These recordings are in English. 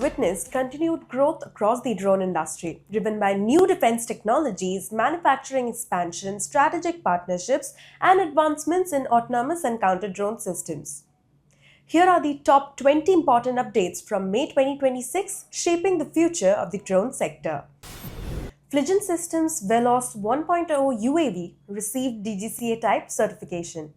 witnessed continued growth across the drone industry, driven by new defense technologies, manufacturing expansion, strategic partnerships, and advancements in autonomous and counter-drone systems. Here are the top 20 important updates from May 2026 shaping the future of the drone sector. Fligen Systems Veloz 1.0 UAV received DGCA type certification.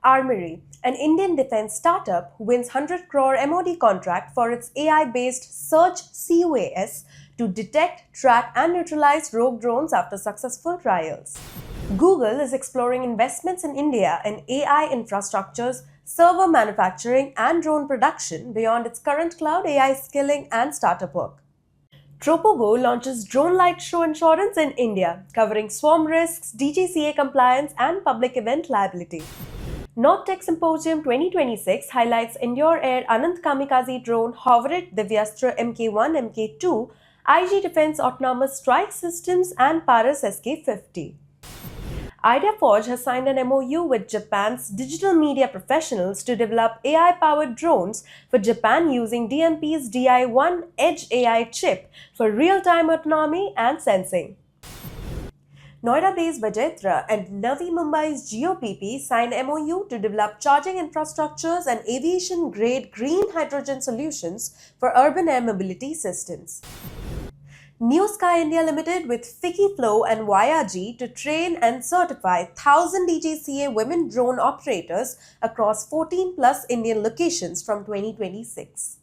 Armory, an Indian defense startup, wins 100 crore MOD contract for its AI-based Search CUAS to detect, track and neutralize rogue drones after successful trials. Google is exploring investments in India in AI infrastructures, server manufacturing and drone production beyond its current cloud AI skilling and startup work. TropoGo launches drone light show insurance in India, covering swarm risks, DGCA compliance and public event liability. Tech Symposium 2026 highlights EndureAir Anant Kamikaze drone, HoverIt Divyastra Mk1, Mk2, IG Defence Autonomous Strike Systems and Paras SK-50. ideaForge has signed an MOU with Japan's digital media professionals to develop AI-powered drones for Japan using DMP's Di1 Edge AI chip for real-time autonomy and sensing. Noida-based VJAITRA and Navi Mumbai's Jio-bp signed MOU to develop charging infrastructures and aviation-grade green hydrogen solutions for urban air mobility systems. NeoSky India Limited with FICCI FLO and YRG to train and certify 1,000 DGCA women drone operators across 14+ Indian locations from 2026.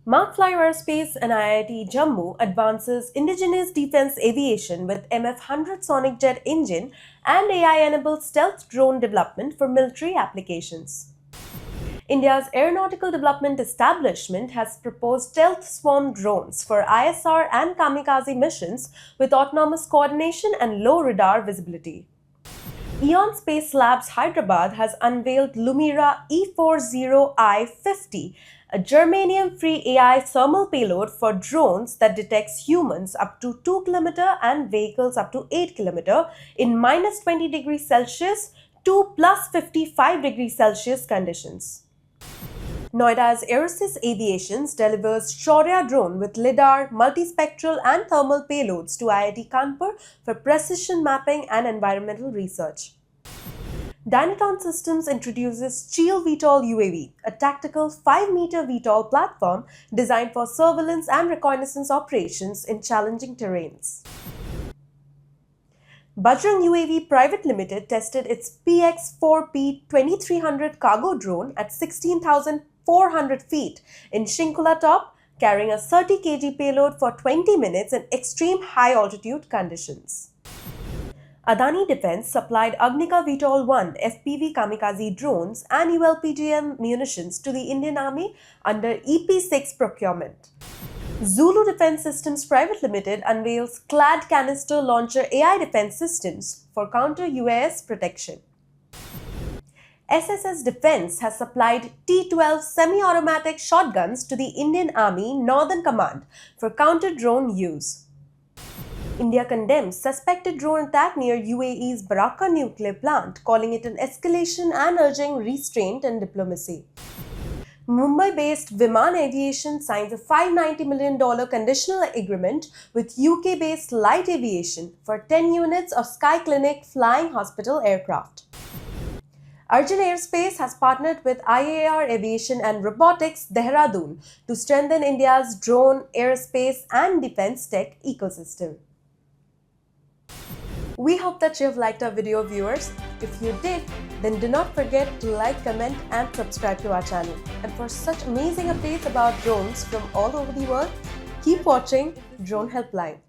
Mach Aerospace and IIT Jammu advances indigenous defense aviation with MF-100 SonicJet engine and AI-enabled stealth drone development for military applications. India's Aeronautical Development Establishment has proposed stealth swarm drones for ISR and kamikaze missions with autonomous coordination and low radar visibility. Eon Space Labs Hyderabad has unveiled Lumira E40I-50, a germanium-free AI thermal payload for drones that detects humans up to 2 km and vehicles up to 8 km in -20 degrees Celsius to +55 degrees Celsius conditions. Noida's Aerosys Aviation delivers Shaurya drone with LiDAR, multispectral and thermal payloads to IIT Kanpur for precision mapping and environmental research. Dynauton Systems introduces Cheel VTOL UAV, a tactical 5-meter VTOL platform designed for surveillance and reconnaissance operations in challenging terrains. Bajrang UAV Private Limited tested its PX-4P 2300 cargo drone at 16,400 feet in Shinkula Top, carrying a 30 kg payload for 20 minutes in extreme high-altitude conditions. Adani Defence supplied Agnikaa VTOL-1 FPV kamikaze drones and ULPGM munitions to the Indian Army under EP6 procurement. Zulu Defence Systems Private Limited unveils Clad Canister Launcher AI Defence Systems for counter-UAS protection. SSS Defence has supplied T-12 semi-automatic shotguns to the Indian Army Northern Command for counter-drone use. India condemns suspected drone attack near UAE's Baraka nuclear plant, calling it an escalation and urging restraint and diplomacy. Mumbai-based Vman Aviation signs a $590 million conditional agreement with UK-based LYTE Aviation for 10 units of Sky Clinic flying hospital aircraft. Arjun Aerospace has partnered with IAR Aviation and Robotics, Dehradun, to strengthen India's drone, aerospace and defense tech ecosystem. We hope that you have liked our video, viewers. If you did, then do not forget to like, comment and subscribe to our channel. And for such amazing updates about drones from all over the world, keep watching Drone Helpline.